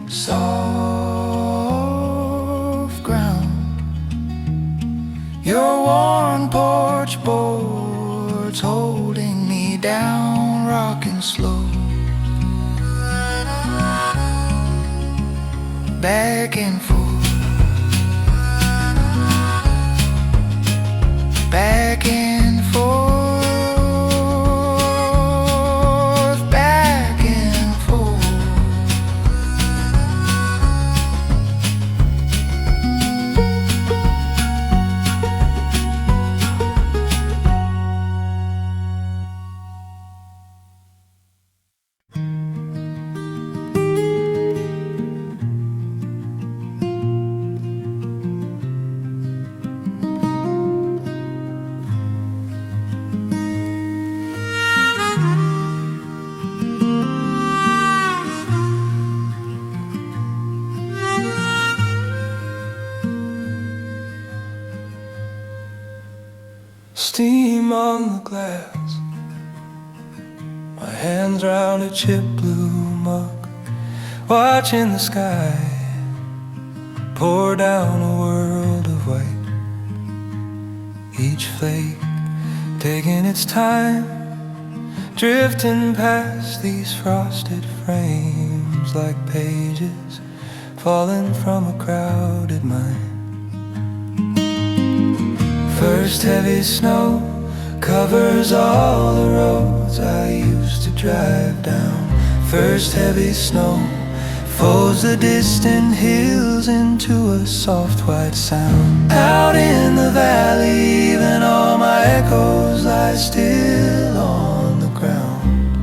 soft ground. Your worn porch boards holding me down, rocking slow, back and forth, back and forth. Steam on the glass, my hands round a chip blue mug, watching the sky pour down a world of white. Each flake taking its time, drifting past these frosted frames like pages falling from a crowded mind. First heavy snow covers all the roads I used to drive down. First heavy snow folds the distant hills into a soft white sound. Out in the valley, even all my echoes lie still on the ground.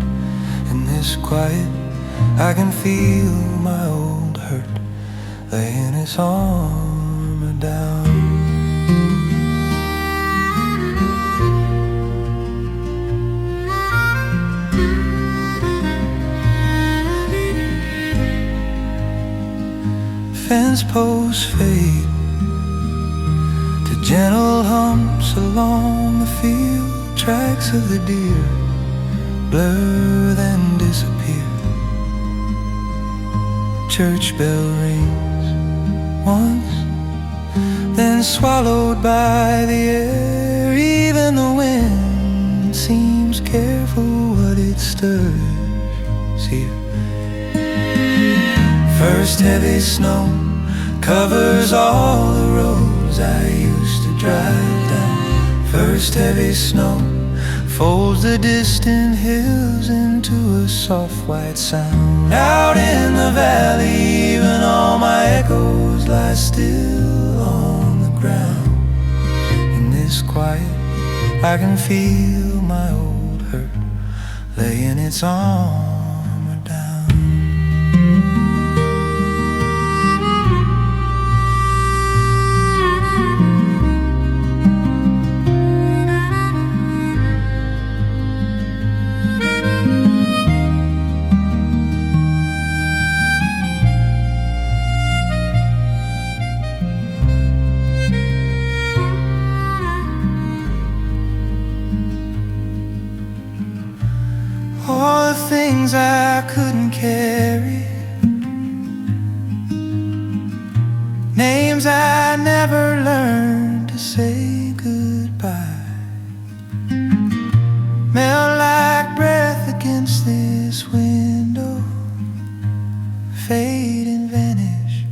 In this quiet, I can feel my old hurt laying its armor down. Fence posts fade to gentle humps along the field. Tracks of the deer blur then disappear. Church bell rings once, then swallowed by the air. Even the wind seems careful what it stirs here. First heavy snow covers all the roads I used to drive down. First heavy snow folds the distant hills into a soft white sound. Out in the valley, even all my echoes lie still on the ground. In this quiet, I can feel my old hurt laying its armor down. All the things I couldn't carry, names I never learned to say goodbye, melt like breath against this window, fade and vanish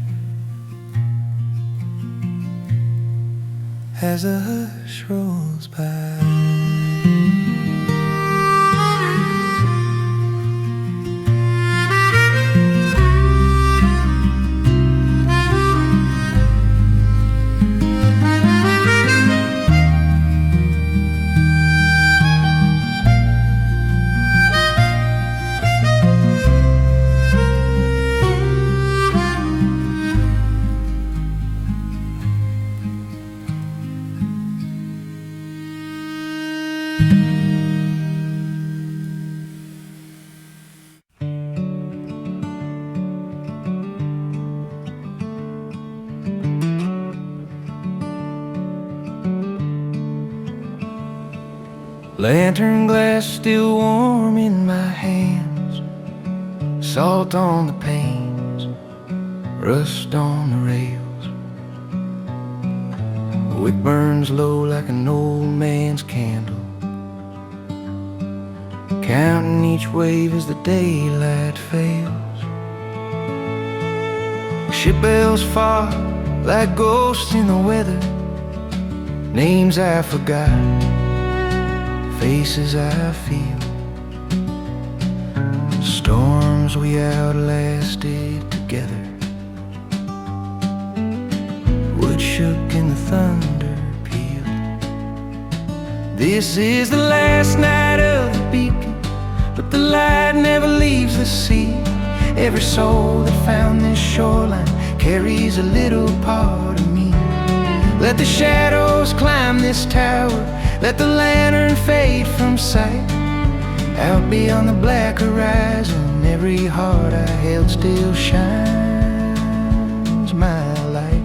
as a hush rolls by. Lantern glass still warm in my hands, salt on the panes, rust on the rails. The wick burns low like an old man's candle, counting each wave as the daylight fails. Ship bells far like ghosts in the weather, names I forgot, faces I feel. Storms we outlasted together, wood shook and the thunder pealed. This is the last night of the beacon, but the light never leaves the sea. Every soul that found this shoreline carries a little part of me. Let the shadows climb this tower, let the lantern fade from sight. Out beyond the black horizon, every heart I held still shines my light.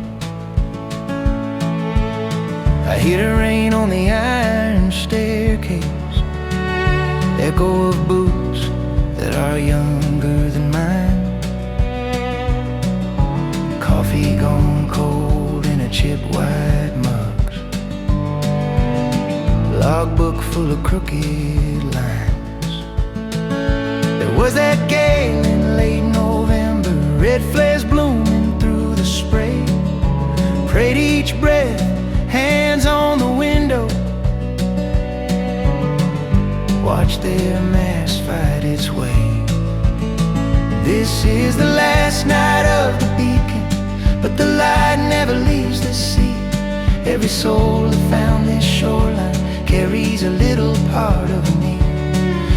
I hear the rain on the iron echo of boots that are younger than mine. Coffee gone cold in a chip white mugs. Logbook full of crooked lines. There was that gale in late November, red flares blooming through the spray. Prayed each breath, hands on the window. Watch their mass fight its way. This is the last night of the beacon, but the light never leaves the sea. Every soul that found this shoreline carries a little part of me.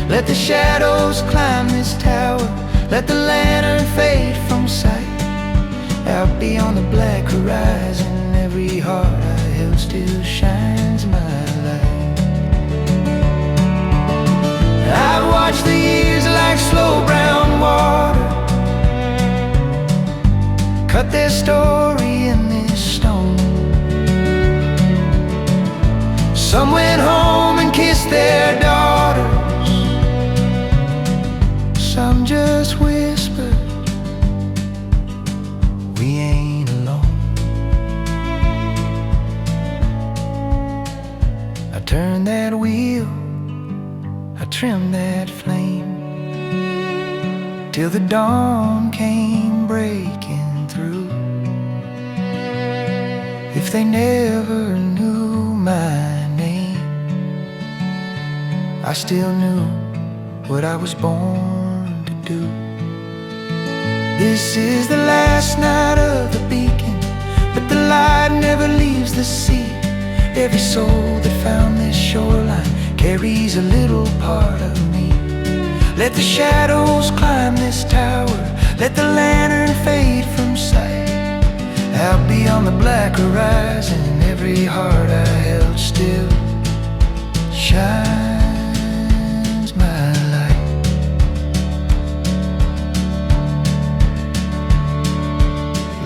Let the shadows climb this tower, let the lantern fade from sight. Out beyond the black horizon, every heart I held still shines my light. I've watched the years like slow brown water cut their story in this stone. Some went home and kissed their daughters. Some just whispered, we ain't alone. I turned that wheel, I trimmed that flame, till the dawn came breaking through. If they never knew my name, I still knew what I was born to do. This is the last night of the beacon, but the light never leaves the sea. Every soul that found this shoreline carries a little part of me. Let the shadows climb this tower, let the lantern fade from sight. Out beyond the black horizon, every heart I held still shines my light.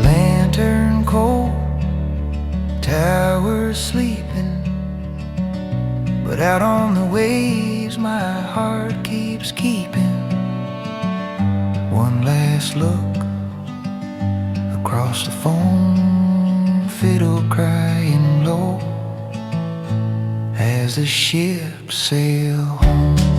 Lantern cold, tower sleeping, but out on the waves my heart keeps keeping. One last look across the foam, fiddle crying low as the ships sail home.